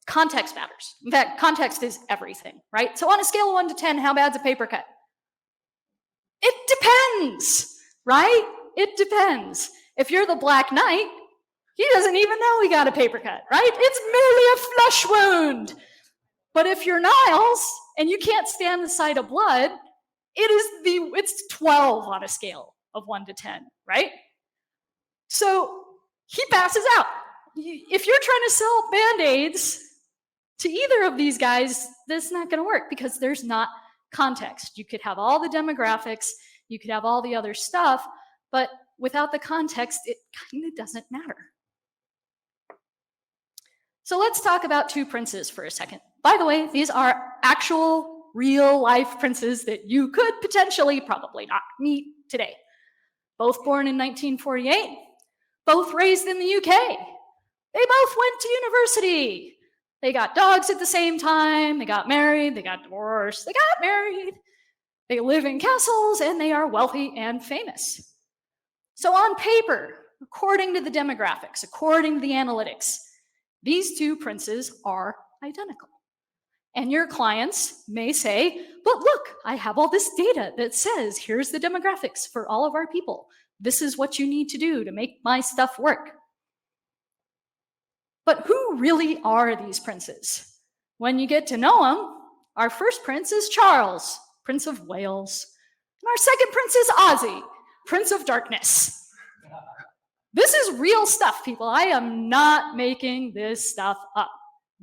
Context matters. In fact, context is everything, right? So on a scale of 1 to 10, how bad's a paper cut? It depends, right? It depends. If you're the Black Knight, he doesn't even know he got a paper cut, right? It's merely a flesh wound. But if you're Niles and you can't stand the sight of blood, it's 12 on a scale of 1 to 10, right? So he passes out. If you're trying to sell Band-Aids to either of these guys, that's not going to work because there's not context. You could have all the demographics, you could have all the other stuff, but without the context, it kind of doesn't matter. So let's talk about two princes for a second. By the way, these are actual real-life princes that you could potentially, probably not, meet today. Both born in 1948, both raised in the UK. They both went to university. They got dogs at the same time, they got married, they got divorced, they got married. They live in castles, and they are wealthy and famous. So on paper, according to the demographics, according to the analytics, these two princes are identical. And your clients may say, but look, I have all this data that says, here's the demographics for all of our people. This is what you need to do to make my stuff work. But who really are these princes? When you get to know them, our first prince is Charles, Prince of Wales. And our second prince is Ozzy, Prince of Darkness. This is real stuff, people. I am not making this stuff up,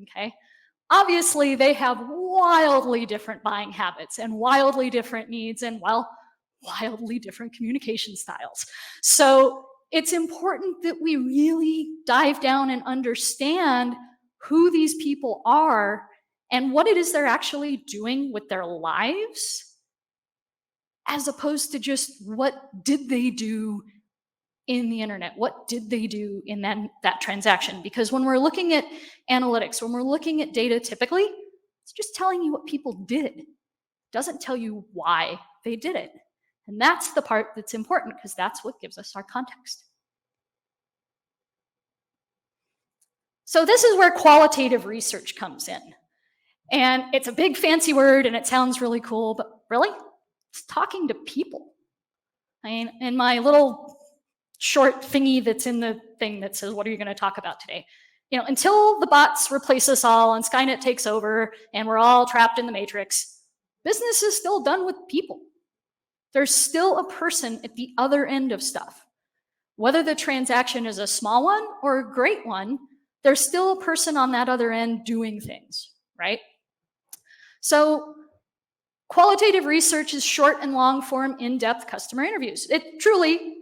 okay? Obviously, they have wildly different buying habits and wildly different needs and, well, wildly different communication styles. So it's important that we really dive down and understand who these people are and what it is they're actually doing with their lives, as opposed to just what did they do in the internet? What did they do in that transaction? Because when we're looking at analytics, when we're looking at data, typically, it's just telling you what people did. It doesn't tell you why they did it. And that's the part that's important because that's what gives us our context. So this is where qualitative research comes in. And it's a big fancy word and it sounds really cool, but really, it's talking to people. I mean, in my little short thingy that's in the thing that says, what are you going to talk about today? Until the bots replace us all and Skynet takes over and we're all trapped in the matrix, business is still done with people. There's still a person at the other end of stuff. Whether the transaction is a small one or a great one, there's still a person on that other end doing things, right? So qualitative research is short and long form, in-depth customer interviews. It truly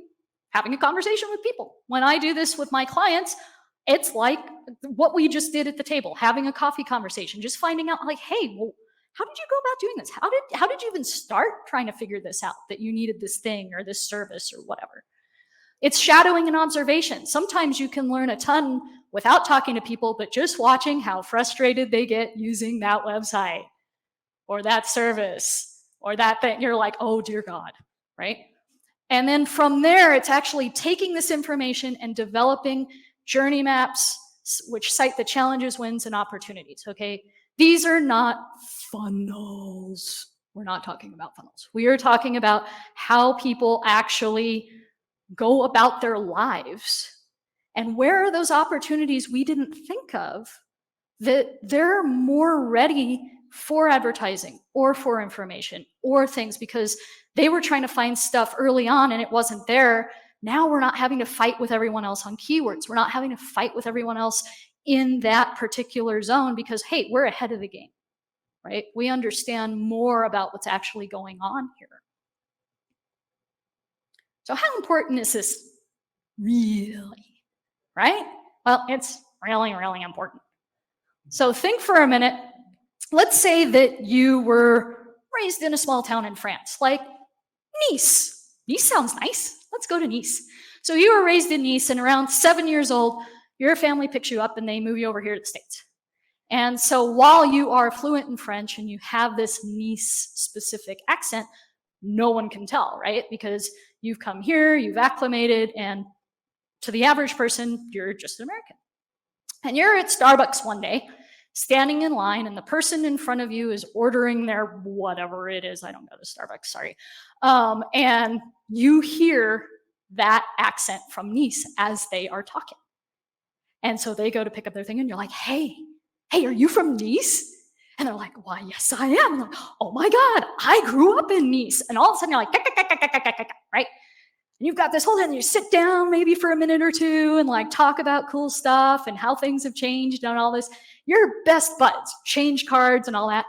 having a conversation with people. When I do this with my clients, it's like what we just did at the table, having a coffee conversation, just finding out like, hey, well, how did you go about doing this? How did you even start trying to figure this out, that you needed this thing or this service or whatever? It's shadowing and observation. Sometimes you can learn a ton without talking to people, but just watching how frustrated they get using that website or that service or that thing. You're like, oh dear God, right? And then from there, it's actually taking this information and developing journey maps, which cite the challenges, wins, and opportunities, okay? These are not funnels. We're not talking about funnels. We are talking about how people actually go about their lives and where are those opportunities we didn't think of that they're more ready for advertising or for information or things because they were trying to find stuff early on and it wasn't there. Now we're not having to fight with everyone else on keywords. We're not having to fight with everyone else in that particular zone because, hey, we're ahead of the game, right? We understand more about what's actually going on here. So how important is this really, right? Well, it's really, really important. So think for a minute. Let's say that you were raised in a small town in France, like Nice. Nice sounds nice. Let's go to Nice. So you were raised in Nice and around 7 years old, your family picks you up and they move you over here to the States. And so while you are fluent in French and you have this Nice-specific accent, no one can tell, right? Because you've come here, you've acclimated, and to the average person, you're just an American. And you're at Starbucks one day, standing in line, and the person in front of you is ordering their whatever it is. I don't go to Starbucks, sorry. And you hear that accent from Nice as they are talking. And so they go to pick up their thing, and you're like, hey, are you from Nice? And they're like, why, yes, I am. And I'm like, oh my God, I grew up in Nice. And all of a sudden you're like, right? And you've got this whole thing, and you sit down maybe for a minute or two and like talk about cool stuff and how things have changed and all this. Your best buds, change cards and all that.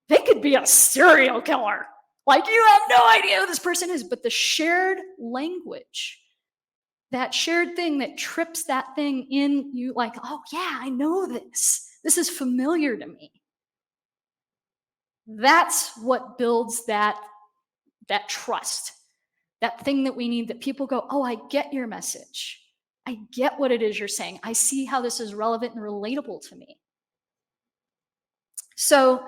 They could be a serial killer. Like, you have no idea who this person is, but the shared language, that shared thing that trips that thing in you, like, oh yeah, I know this. This is familiar to me. That's what builds that trust, that thing that we need, that people go, oh, I get your message. I get what it is you're saying. I see how this is relevant and relatable to me. So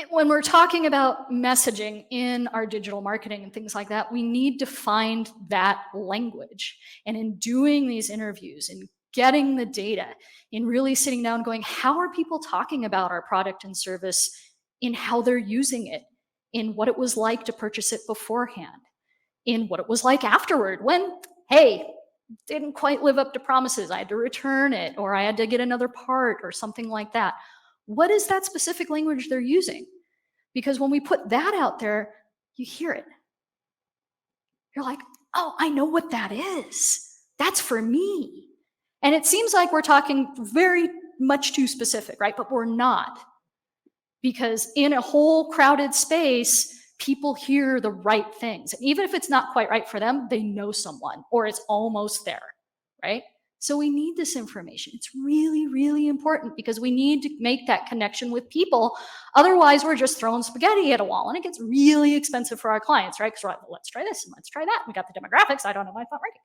when we're talking about messaging in our digital marketing and things like that, we need to find that language. And in doing these interviews and getting the data, in really sitting down going, how are people talking about our product and service, in how they're using it, in what it was like to purchase it beforehand, in what it was like afterward when, hey, didn't quite live up to promises, I had to return it, or I had to get another part or something like that. What is that specific language they're using? Because when we put that out there, you hear it. You're like, oh, I know what that is. That's for me. And it seems like we're talking very much too specific, right? But we're not. Because in a whole crowded space, people hear the right things. And even if it's not quite right for them, they know someone, or it's almost there, right? So we need this information. It's really, really important, because we need to make that connection with people. Otherwise, we're just throwing spaghetti at a wall, and it gets really expensive for our clients, right? Because we're like, well, let's try this and let's try that. We got the demographics. I don't know, I thought right.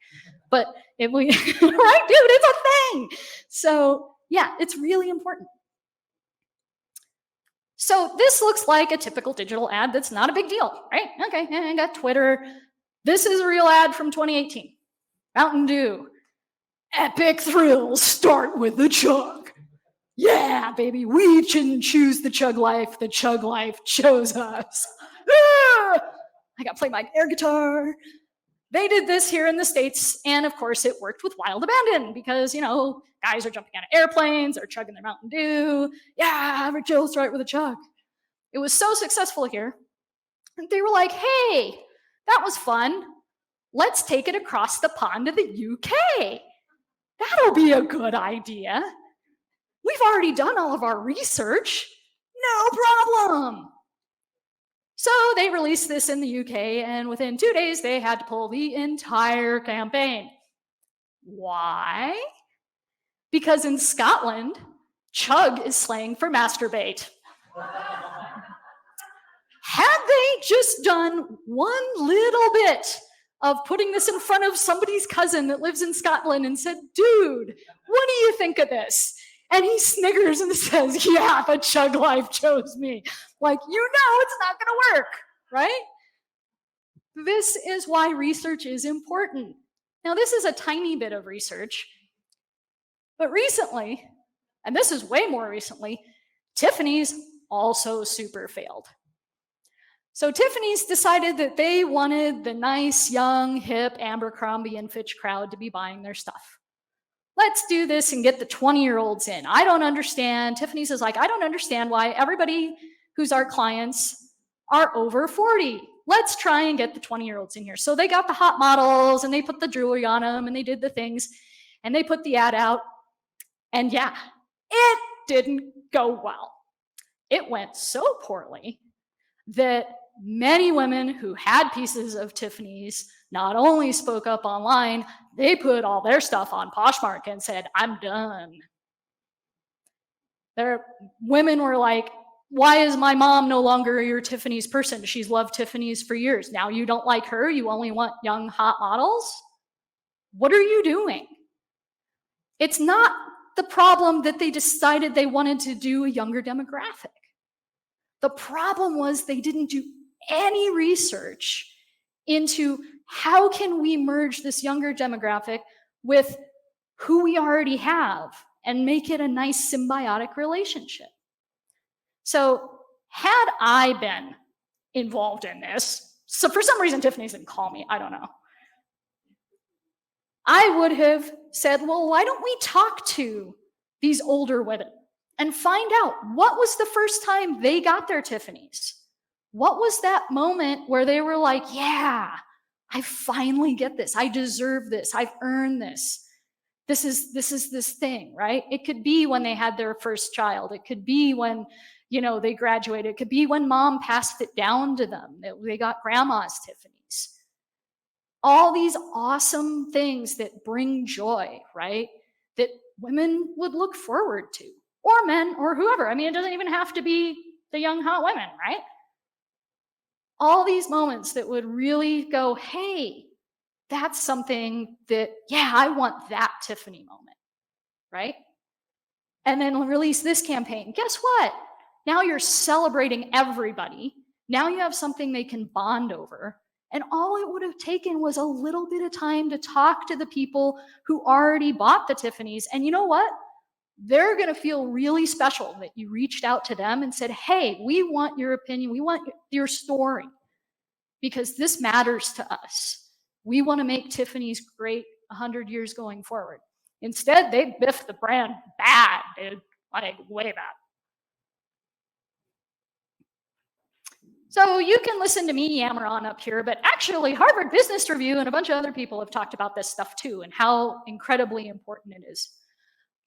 But if we, right, dude, it's a thing. So yeah, it's really important. So this looks like a typical digital ad that's not a big deal, right? Okay, I got Twitter. This is a real ad from 2018. Mountain Dew. Epic thrills start with the chug. Yeah, baby, we didn't choose the chug life chose us. Ah! I got to play my air guitar. They did this here in the States, and of course it worked with wild abandon, because, you know, guys are jumping out of airplanes, they're chugging their Mountain Dew. Yeah, average Joe start with a chug. It was so successful here, and they were like, hey, that was fun. Let's take it across the pond to the UK. That'll be a good idea. We've already done all of our research. No problem. So they released this in the UK, and within 2 days, they had to pull the entire campaign. Why? Because in Scotland, chug is slang for masturbate. Had they just done one little bit of putting this in front of somebody's cousin that lives in Scotland and said, dude, what do you think of this? And he sniggers and says, yeah, the chug life chose me. Like, you know it's not going to work, right? This is why research is important. Now, this is a tiny bit of research, but recently, and this is way more recently, Tiffany's also super failed. So Tiffany's decided that they wanted the nice, young, hip Abercrombie and Fitch crowd to be buying their stuff. Let's do this and get the 20-year-olds in. I don't understand. Tiffany's is like, I don't understand why everybody who's our clients are over 40. Let's try and get the 20-year-olds in here. So they got the hot models, and they put the jewelry on them, and they did the things, and they put the ad out. And yeah, it didn't go well. It went so poorly that many women who had pieces of Tiffany's not only spoke up online, they put all their stuff on Poshmark and said, I'm done. Their women were like, why is my mom no longer your Tiffany's person? She's loved Tiffany's for years. Now you don't like her, you only want young, hot models? What are you doing? It's not the problem that they decided they wanted to do a younger demographic. The problem was they didn't do any research into how can we merge this younger demographic with who we already have and make it a nice symbiotic relationship. So had I been involved in this, so for some reason Tiffany's didn't call me, I don't know, I would have said, well, why don't we talk to these older women and find out what was the first time they got their Tiffany's? What was that moment where they were like, yeah, I finally get this. I deserve this. I've earned this. This is this thing, right? It could be when they had their first child. It could be when, they graduated. It could be when mom passed it down to them. They got grandma's Tiffany's. All these awesome things that bring joy, right? That women would look forward to, or men, or whoever. I mean, it doesn't even have to be the young, hot women, right? All these moments that would really go, hey, that's something that, yeah, I want that Tiffany moment, right? And then release this campaign. Guess what? Now you're celebrating everybody. Now you have something they can bond over. And all it would have taken was a little bit of time to talk to the people who already bought the Tiffany's. And you know what? They're going to feel really special that you reached out to them and said, hey, we want your opinion. We want your story because this matters to us. We want to make Tiffany's great 100 years going forward. Instead, they biffed the brand bad, dude. Like, way bad. So you can listen to me yammer on up here, but actually Harvard Business Review and a bunch of other people have talked about this stuff too and how incredibly important it is.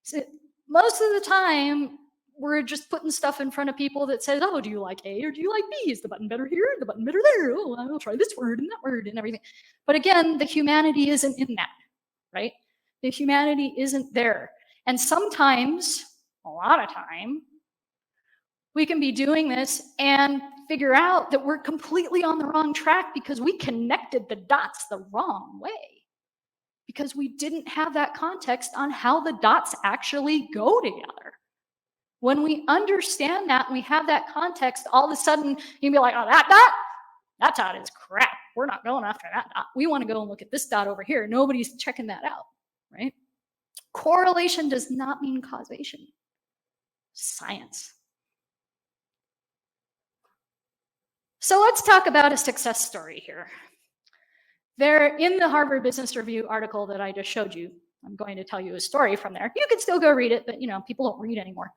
So most of the time, we're just putting stuff in front of people that says, oh, do you like A or do you like B? Is the button better here? The button better there? Oh, I'll try this word and that word and everything. But again, the humanity isn't in that, right? The humanity isn't there. And sometimes, a lot of time, we can be doing this and figure out that we're completely on the wrong track because we connected the dots the wrong way. Because we didn't have that context on how the dots actually go together. When we understand that and we have that context, all of a sudden you can be like, oh, that dot is crap. We're not going after that dot. We want to go and look at this dot over here. Nobody's checking that out, right? Correlation does not mean causation. Science. So let's talk about a success story here. There, in the Harvard Business Review article that I just showed you, I'm going to tell you a story from there. You can still go read it, but people don't read anymore.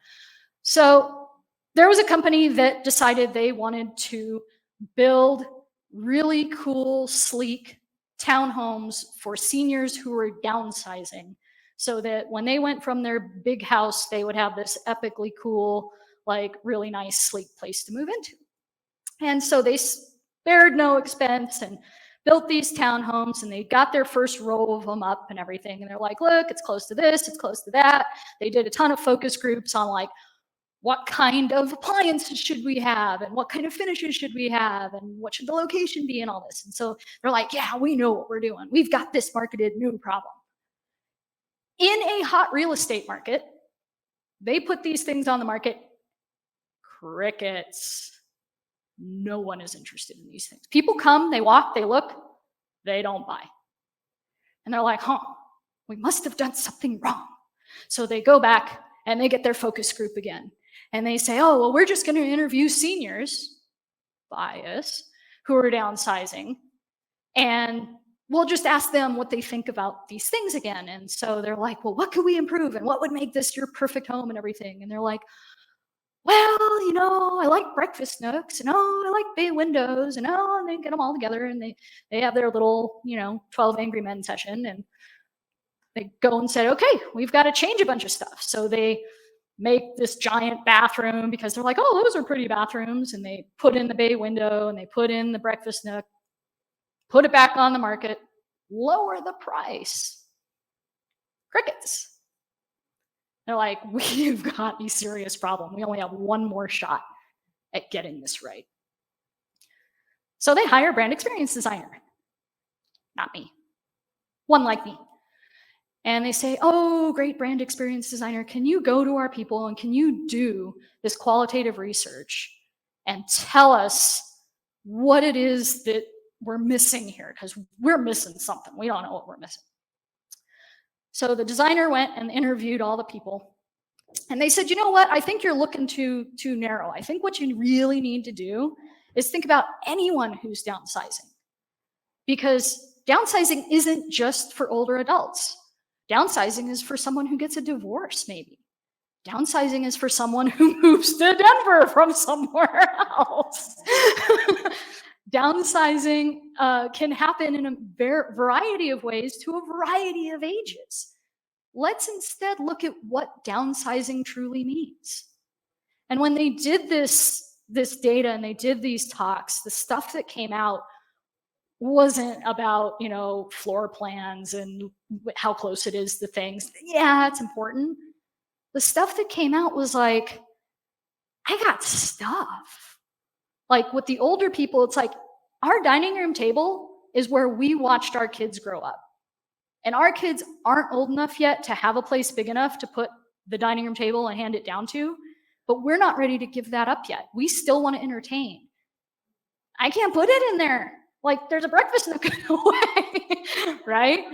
So there was a company that decided they wanted to build really cool, sleek townhomes for seniors who were downsizing, so that when they went from their big house, they would have this epically cool, like really nice, sleek place to move into. And so they spared no expense and built these townhomes, and they got their first row of them up and everything. And they're like, look, it's close to this, it's close to that. They did a ton of focus groups on like, what kind of appliances should we have? And what kind of finishes should we have? And what should the location be and all this? And so they're like, yeah, we know what we're doing. We've got this marketed, no problem. In a hot real estate market, they put these things on the market. Crickets. No one is interested in these things. People come, they walk, they look, they don't buy. And they're like, we must have done something wrong. So they go back and they get their focus group again. And they say, oh, well, we're just going to interview seniors, bias, who are downsizing. And we'll just ask them what they think about these things again. And so they're like, well, what could we improve? And what would make this your perfect home and everything? And they're like, well, I like breakfast nooks, and I like bay windows, and they get them all together, and they have their little, 12 Angry Men session, and they go and say, okay, we've got to change a bunch of stuff. So they make this giant bathroom because they're like, oh, those are pretty bathrooms, and they put in the bay window, and they put in the breakfast nook, put it back on the market, lower the price. Crickets. They're like, we've got a serious problem. We only have one more shot at getting this right. So they hire a brand experience designer. Not me. One like me. And they say, oh, great brand experience designer, can you go to our people and can you do this qualitative research and tell us what it is that we're missing here? Because we're missing something. We don't know what we're missing. So the designer went and interviewed all the people. And they said, you know what? I think you're looking too narrow. I think what you really need to do is think about anyone who's downsizing. Because downsizing isn't just for older adults. Downsizing is for someone who gets a divorce, maybe. Downsizing is for someone who moves to Denver from somewhere else. Downsizing can happen in a variety of ways to a variety of ages. Let's instead look at what downsizing truly means. And when they did this data and they did these talks, the stuff that came out wasn't about, floor plans and how close it is to things. Yeah, it's important. The stuff that came out was like, I got stuff. Like with the older people, it's like our dining room table is where we watched our kids grow up. And our kids aren't old enough yet to have a place big enough to put the dining room table and hand it down to, but we're not ready to give that up yet. We still want to entertain. I can't put it in there. Like there's a breakfast nook in the way, right?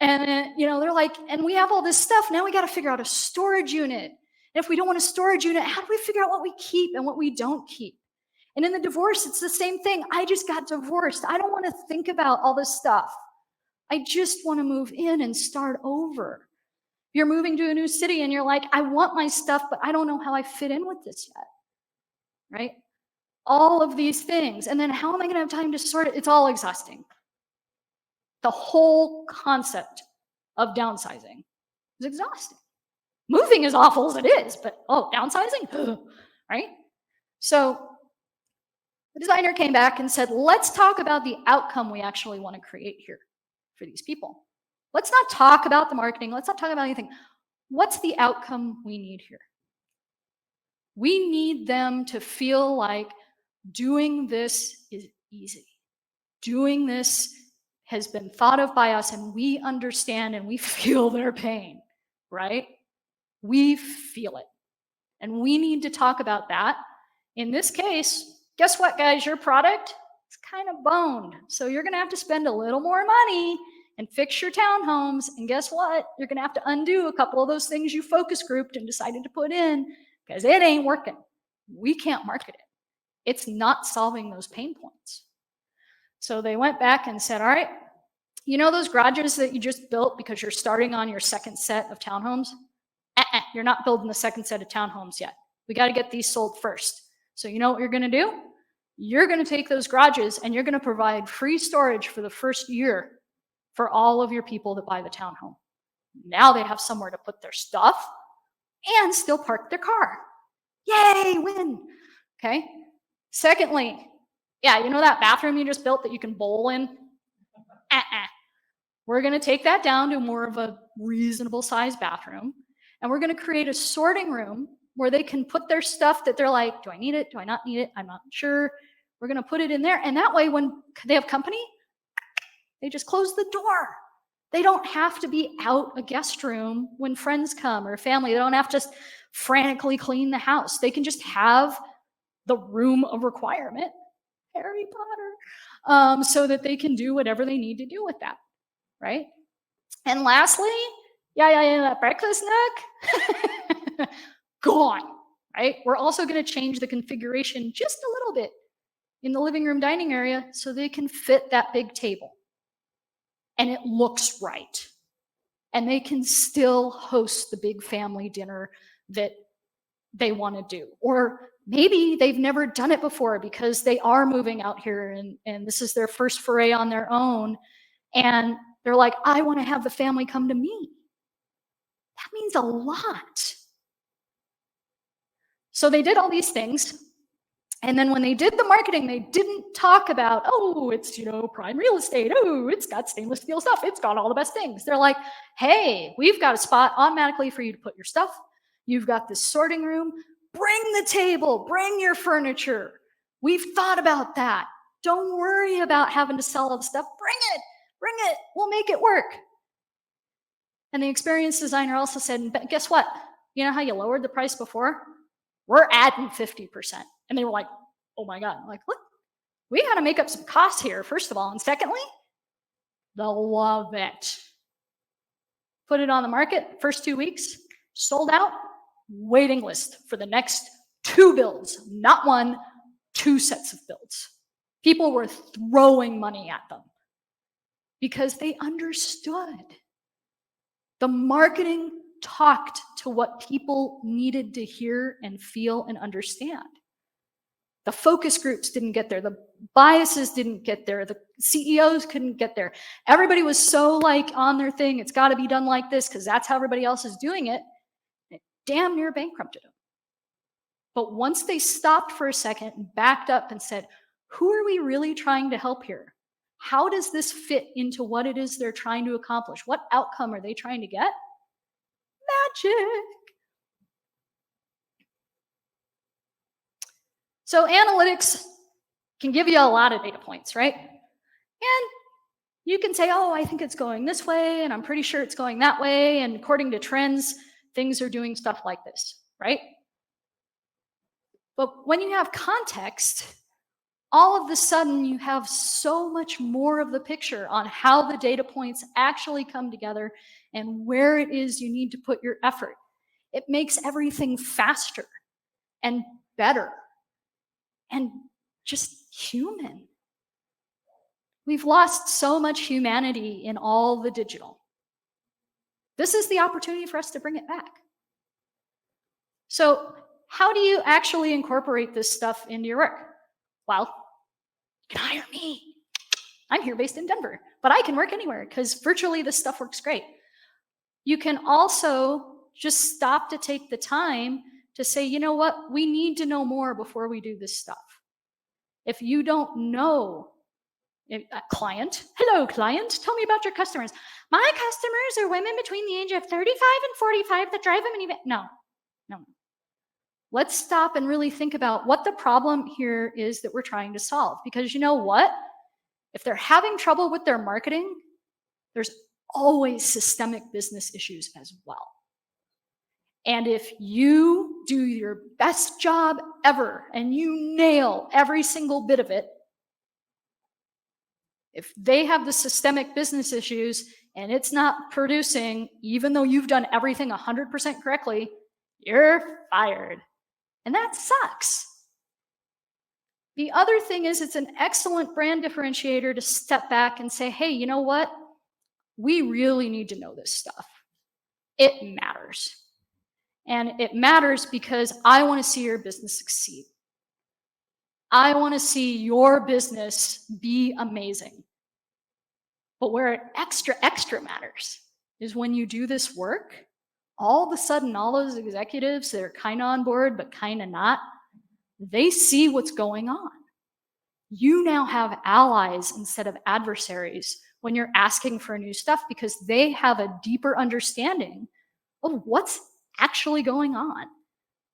And then, they're like, and we have all this stuff. Now we got to figure out a storage unit. And if we don't want a storage unit, how do we figure out what we keep and what we don't keep? And in the divorce, it's the same thing. I just got divorced. I don't want to think about all this stuff. I just want to move in and start over. You're moving to a new city and you're like, I want my stuff, but I don't know how I fit in with this yet, right? All of these things. And then how am I going to have time to sort it? It's all exhausting. The whole concept of downsizing is exhausting. Moving is awful as it is, but downsizing, right? So the designer came back and said, let's talk about the outcome we actually want to create here for these people. Let's not talk about the marketing. Let's not talk about anything. What's the outcome we need here? We need them to feel like doing this is easy. Doing this has been thought of by us and we understand and we feel their pain, right? We feel it. And we need to talk about that. In this case, guess what, guys? Your product is kind of boned. So you're going to have to spend a little more money and fix your townhomes. And guess what? You're going to have to undo a couple of those things you focus grouped and decided to put in because it ain't working. We can't market it. It's not solving those pain points. So they went back and said, all right, those garages that you just built because you're starting on your second set of townhomes? You're not building the second set of townhomes yet. We got to get these sold first. So you know what you're going to do? You're going to take those garages and you're going to provide free storage for the first year for all of your people that buy the townhome. Now they have somewhere to put their stuff and still park their car. Yay, win. Okay. Secondly, that bathroom you just built that you can bowl in? We're going to take that down to more of a reasonable size bathroom. And we're going to create a sorting room where they can put their stuff that they're like, do I need it? Do I not need it? I'm not sure. We're going to put it in there. And that way, when they have company, they just close the door. They don't have to be out a guest room when friends come or family. They don't have to frantically clean the house. They can just have the room of requirement, Harry Potter, so that they can do whatever they need to do with that, right? And lastly, that breakfast nook, gone, right? We're also going to change the configuration just a little bit in the living room dining area so they can fit that big table. And it looks right. And they can still host the big family dinner that they want to do. Or maybe they've never done it before because they are moving out here and this is their first foray on their own. And they're like, I want to have the family come to me. That means a lot. So they did all these things. And then when they did the marketing, they didn't talk about, it's, prime real estate. It's got stainless steel stuff. It's got all the best things. They're like, hey, we've got a spot automatically for you to put your stuff. You've got this sorting room. Bring the table. Bring your furniture. We've thought about that. Don't worry about having to sell all the stuff. Bring it. Bring it. We'll make it work. And the experience designer also said, but guess what? You know how you lowered the price before? We're adding 50%. And they were like, oh my God. I'm like, look, we got to make up some costs here, first of all. And secondly, they'll love it. Put it on the market, first 2 weeks, sold out, waiting list for the next 2 builds, not 1, 2 sets of builds. People were throwing money at them because they understood. The marketing talked to what people needed to hear and feel and understand. The focus groups didn't get there. The biases didn't get there. The CEOs couldn't get there. Everybody was so like on their thing. It's got to be done like this because that's how everybody else is doing it. It damn near bankrupted them. But once they stopped for a second and backed up and said, who are we really trying to help here? How does this fit into what it is they're trying to accomplish? What outcome are they trying to get? Magic. So analytics can give you a lot of data points, right? And you can say, oh, I think it's going this way, and I'm pretty sure it's going that way, and according to trends, things are doing stuff like this, right? But when you have context, all of a sudden you have so much more of the picture on how the data points actually come together and where it is you need to put your effort. It makes everything faster and better and just human. We've lost so much humanity in all the digital. This is the opportunity for us to bring it back. So how do you actually incorporate this stuff into your work? Well, you can hire me. I'm here based in Denver, but I can work anywhere because virtually this stuff works great. You can also just stop to take the time to say, you know what, we need to know more before we do this stuff. If you don't know, client, hello client, tell me about your customers. My customers are women between the age of 35 and 45 that drive a minivan. No. Let's stop and really think about what the problem here is that we're trying to solve. Because you know what? If they're having trouble with their marketing, there's always systemic business issues as well. And if you do your best job ever and you nail every single bit of it, if they have the systemic business issues and it's not producing, even though you've done everything 100% correctly, you're fired. And that sucks. The other thing is it's an excellent brand differentiator to step back and say, hey, you know what? We really need to know this stuff. It matters. And it matters because I want to see your business succeed. I want to see your business be amazing. But where it extra matters is when you do this work, all of a sudden, all those executives that are kind of on board, but kind of not, they see what's going on. You now have allies instead of adversaries when you're asking for new stuff because they have a deeper understanding of what's actually going on.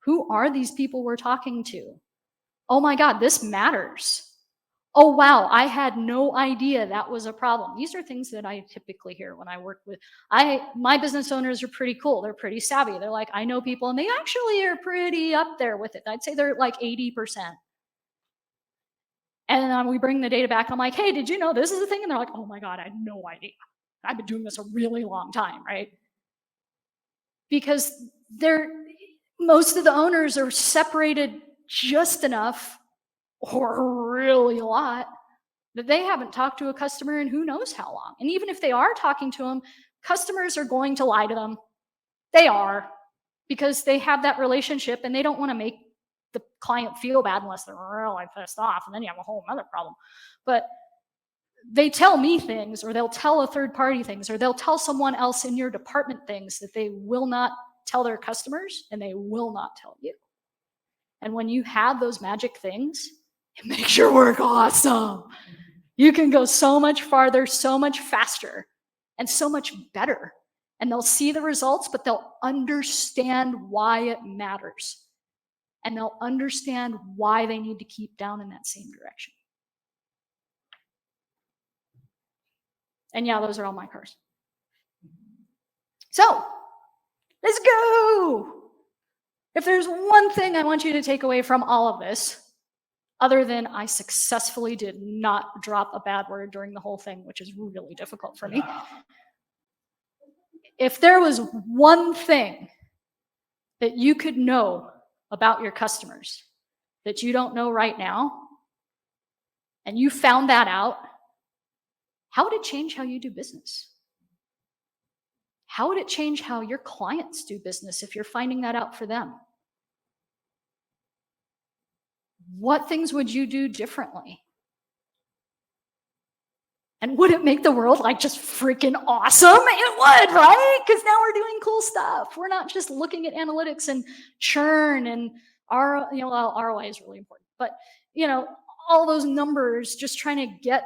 Who are these people we're talking to? Oh my God, this matters. Oh wow, I had no idea that was a problem. These are things that I typically hear when I work with, my business owners are pretty cool. They're pretty savvy. They're like, I know people and they actually are pretty up there with it. I'd say they're like 80%. And then we bring the data back and I'm like, hey, did you know this is a thing? And they're like, oh my God, I had no idea. I've been doing this a really long time, right? Because most of the owners are separated just enough or really a lot that they haven't talked to a customer in who knows how long. And even if they are talking to them, customers are going to lie to them. They are, because they have that relationship and they don't want to make the client feel bad unless they're really pissed off, and then you have a whole other problem. But they tell me things, or they'll tell a third party things, or they'll tell someone else in your department things that they will not tell their customers and they will not tell you. And when you have those magic things, it makes your work awesome. You can go so much farther, so much faster, and so much better. And they'll see the results, but they'll understand why it matters. And they'll understand why they need to keep down in that same direction. And yeah, those are all my cars. So, let's go. If there's one thing I want you to take away from all of this, other than I successfully did not drop a bad word during the whole thing, which is really difficult for me, If there was one thing that you could know about your customers that you don't know right now, and you found that out, how would it change how you do business? How would it change how your clients do business if you're finding that out for them? What things would you do differently? And would it make the world like just freaking awesome? It would, right? Because now we're doing cool stuff. We're not just looking at analytics and churn and ROI is really important, but all those numbers, just trying to get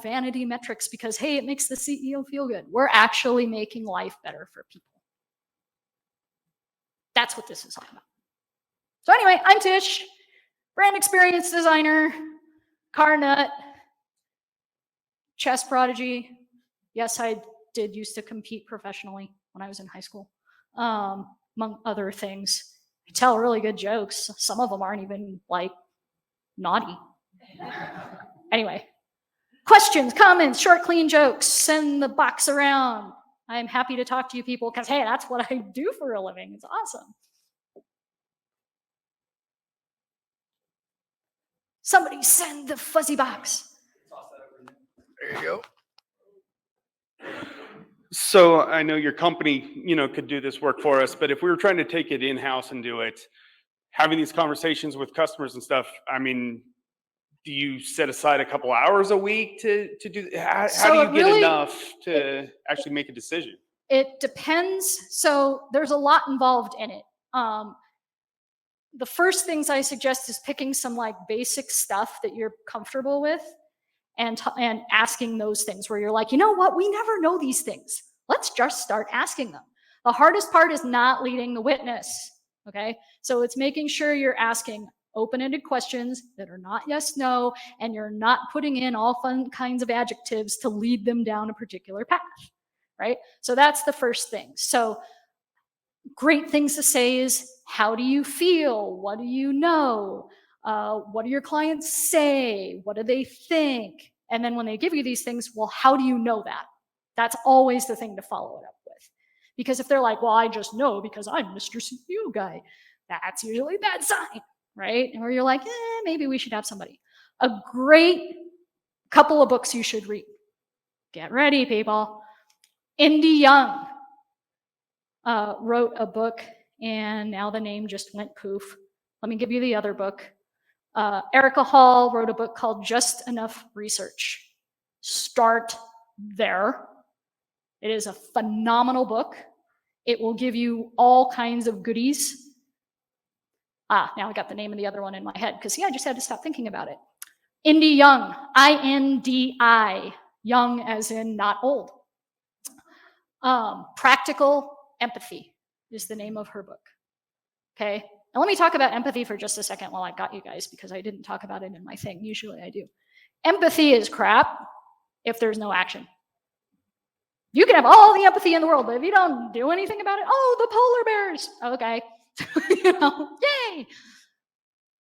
vanity metrics because hey, it makes the CEO feel good. We're actually making life better for people. That's what this is all about. So anyway, I'm Tish, brand experience designer, car nut, chess prodigy. Yes, I did used to compete professionally when I was in high school, among other things. I tell really good jokes. Some of them aren't even like naughty. Anyway, questions, comments, short, clean jokes, send the box around. I'm happy to talk to you people because, hey, that's what I do for a living. It's awesome. Somebody send the fuzzy box. There you go. So I know your company, could do this work for us, but if we were trying to take it in-house and do it, having these conversations with customers and stuff, I mean, do you set aside a couple hours a week to do? How do you get enough to actually make a decision? It depends. So there's a lot involved in it. The first things I suggest is picking some like basic stuff that you're comfortable with and asking those things where you're like, you know what, we never know these things. Let's just start asking them. The hardest part is not leading the witness. Okay. So it's making sure you're asking open-ended questions that are not yes, no, and you're not putting in all fun kinds of adjectives to lead them down a particular path. Right. So that's the first thing. So great things to say is, how do you feel? What do you know? What do your clients say? What do they think? And then when they give you these things, well, how do you know that? That's always the thing to follow it up with. Because if they're like, well, I just know because I'm Mr. CEO guy, that's usually a bad sign, right? Or you're like, maybe we should have somebody. A great couple of books you should read. Get ready, people. Indy Young wrote a book, and now the name just went poof. Let me give you the other book. Erica Hall wrote a book called Just Enough Research. Start there. It is a phenomenal book. It will give you all kinds of goodies. Now I got the name of the other one in my head because, I just had to stop thinking about it. Indy Young, I-N-D-I, young as in not old. Practical Empathy is the name of her book. Okay. Now let me talk about empathy for just a second while I got you guys, because I didn't talk about it in my thing. Usually I do. Empathy is crap if there's no action. You can have all the empathy in the world, but if you don't do anything about it, the polar bears. Okay. Yay.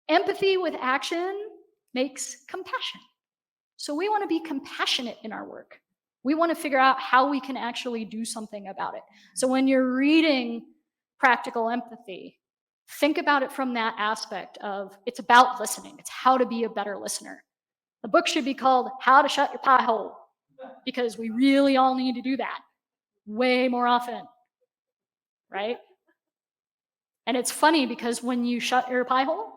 Empathy with action makes compassion. So we want to be compassionate in our work. We want to figure out how we can actually do something about it. So when you're reading Practical Empathy, think about it from that aspect of, it's about listening. It's how to be a better listener. The book should be called How to Shut Your Pie Hole, because we really all need to do that way more often, right? And it's funny because when you shut your pie hole,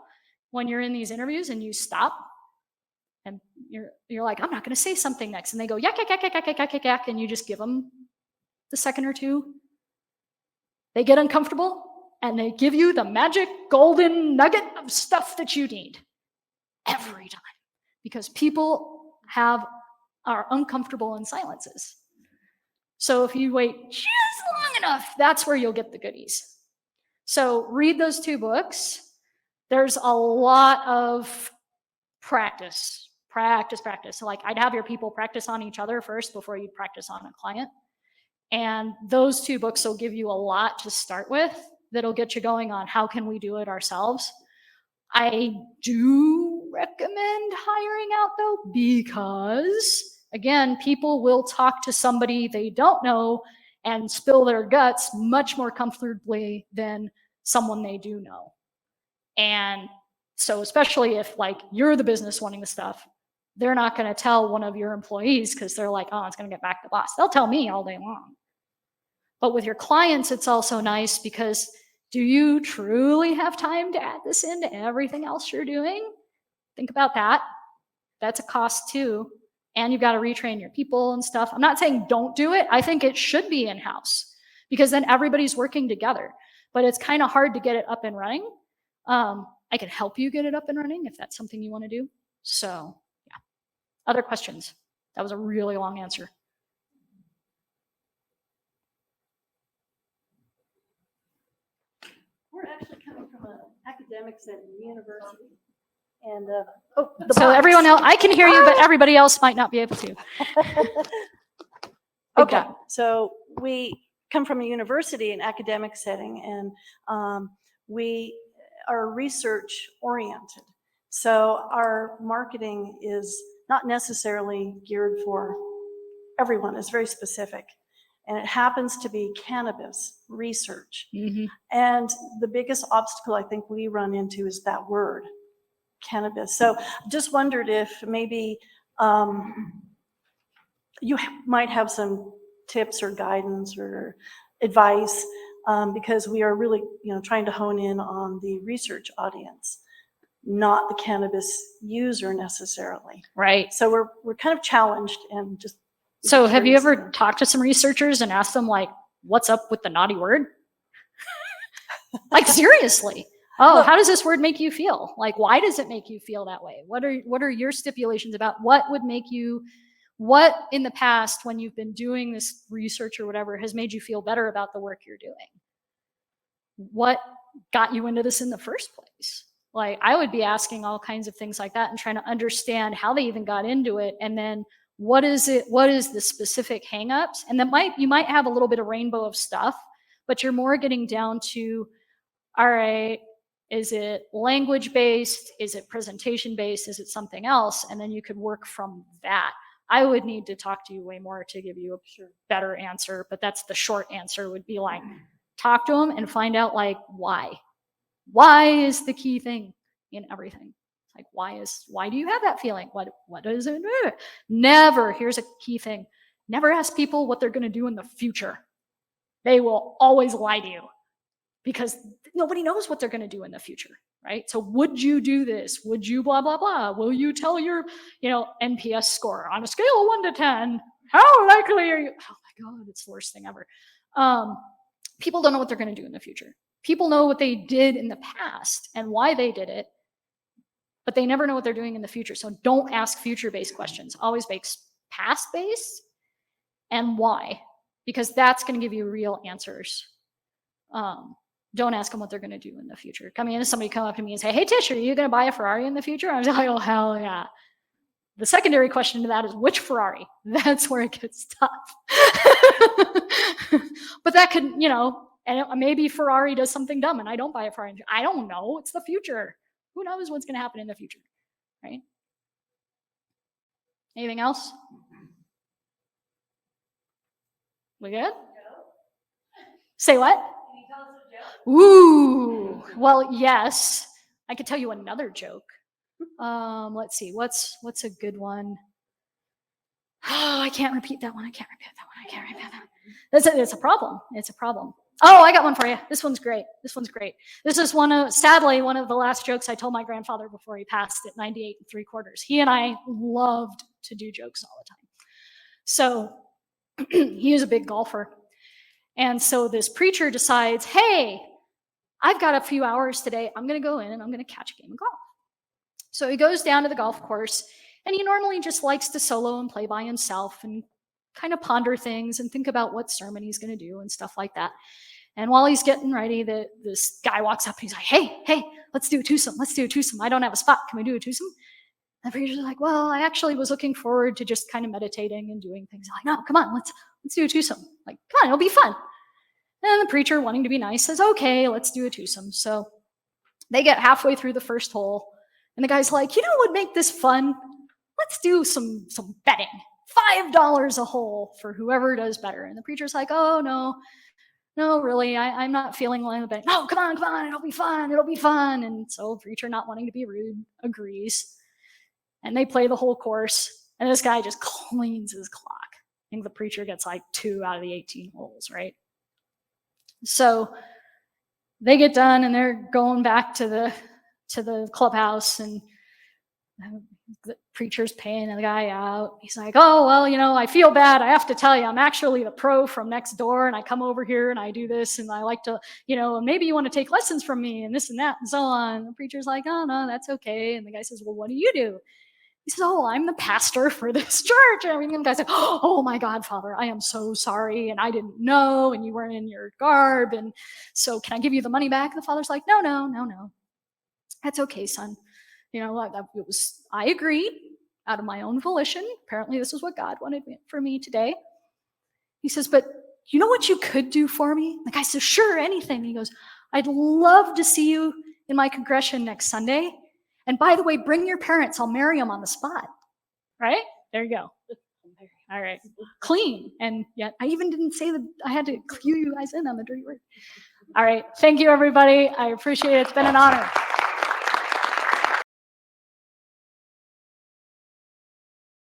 when you're in these interviews and you stop, and you're like, I'm not going to say something next. And they go, yak, yak, yak, yak, yak, yak, yak, yak, and you just give them the second or two. They get uncomfortable, and they give you the magic golden nugget of stuff that you need every time. Because people are uncomfortable in silences. So if you wait just long enough, that's where you'll get the goodies. So read those two books. There's a lot of practice. So like, I'd have your people practice on each other first before you practice on a client. And those two books will give you a lot to start with that'll get you going on how can we do it ourselves. I do recommend hiring out though, because again, people will talk to somebody they don't know and spill their guts much more comfortably than someone they do know. And so especially if like you're the business wanting the stuff, they're not going to tell one of your employees because they're like, oh, it's going to get back to the boss. They'll tell me all day long. But with your clients, it's also nice because do you truly have time to add this into everything else you're doing? Think about that. That's a cost too. And you've got to retrain your people and stuff. I'm not saying don't do it. I think it should be in-house because then everybody's working together. But it's kind of hard to get it up and running. I can help you get it up and running if that's something you want to do. So, yeah. Other questions? That was a really long answer. We're actually coming from an academic setting, university. And so everyone else, I can hear you, but everybody else might not be able to. Okay, so we come from a university, an academic setting, and we are research oriented. So our marketing is not necessarily geared for everyone. It's very specific. And it happens to be cannabis research. Mm-hmm. And the biggest obstacle I think we run into is that word, cannabis. So just wondered if maybe you might have some tips or guidance or advice, because we are really, trying to hone in on the research audience, not the cannabis user necessarily. Right. So we're kind of challenged and just. So have you ever talked to some researchers and asked them like, what's up with the naughty word? Like seriously. Oh, Look, how does this word make you feel? Like, why does it make you feel that way? What are your stipulations about what would make you, what in the past when you've been doing this research or whatever has made you feel better about the work you're doing? What got you into this in the first place? Like, I would be asking all kinds of things like that and trying to understand how they even got into it. And then what is the specific hangups? And you might have a little bit of rainbow of stuff, but you're more getting down to, all right, is it language based? Is it presentation based? Is it something else? And then you could work from that. I would need to talk to you way more to give you a better answer, but that's the short answer would be like, talk to them and find out like why. Why is the key thing in everything? Like, why do you have that feeling? What does it do? Never, here's a key thing. Never ask people what they're going to do in the future. They will always lie to you because nobody knows what they're going to do in the future, right? So would you do this? Would you blah, blah, blah? Will you tell your, NPS score on a scale of 1 to 10? How likely are you? Oh my God, it's the worst thing ever. People don't know what they're going to do in the future. People know what they did in the past and why they did it, but they never know what they're doing in the future. So don't ask future-based questions. Always make past-based and why, because that's going to give you real answers. Don't ask them what they're going to do in the future. Somebody come up to me and say, hey, Tish, are you going to buy a Ferrari in the future? I was like, oh, hell yeah. The secondary question to that is which Ferrari? That's where it gets tough. But that could, and maybe Ferrari does something dumb and I don't buy a Ferrari. I don't know. It's the future. Who knows what's going to happen in the future, right? Anything else? We good? Say what? Can you tell us a joke? Ooh, well, yes. I could tell you another joke. Let's see. What's a good one? Oh, I can't repeat that one. It's a problem. It's a problem. Oh, I got one for you. This one's great. This is sadly, one of the last jokes I told my grandfather before he passed at 98 3/4. He and I loved to do jokes all the time. So he was a big golfer. And so this preacher decides, hey, I've got a few hours today. I'm going to go in and I'm going to catch a game of golf. So he goes down to the golf course and he normally just likes to solo and play by himself and kind of ponder things and think about what sermon he's going to do and stuff like that. And while he's getting ready, this guy walks up and he's like, hey, let's do a twosome. I don't have a spot. Can we do a twosome? And the preacher's like, well, I actually was looking forward to just kind of meditating and doing things. I'm like, no, come on, let's do a twosome. Like, come on, it'll be fun. And the preacher, wanting to be nice, says, okay, let's do a twosome. So they get halfway through the first hole. And the guy's like, what would make this fun? Let's do some betting. $5 a hole for whoever does better. And the preacher's like, oh, no, really, I'm not feeling like it. No, come on, it'll be fun. And so the preacher, not wanting to be rude, agrees. And they play the whole course. And this guy just cleans his clock. I think the preacher gets like 2 out of the 18 holes, right? So they get done and they're going back to the clubhouse, and the preacher's paying the guy out. He's like, oh, well, I feel bad. I have to tell you, I'm actually the pro from next door, and I come over here and I do this, and I like to, maybe you want to take lessons from me and this and that and so on. And the preacher's like, oh, no, that's okay. And the guy says, well, what do you do? He says, oh, I'm the pastor for this church. And the guy's like, oh my God, Father, I am so sorry. And I didn't know, and you weren't in your garb. And so can I give you the money back? And the father's like, no. That's okay, son. I agreed out of my own volition. Apparently this is what God wanted for me today. He says, but you know what you could do for me? The guy says, sure, anything. He goes, I'd love to see you in my congregation next Sunday. And by the way, bring your parents. I'll marry them on the spot. Right? There you go. All right. Clean. And yet I even didn't say that I had to clue you guys in on the dirty word. All right. Thank you, everybody. I appreciate it. It's been an honor.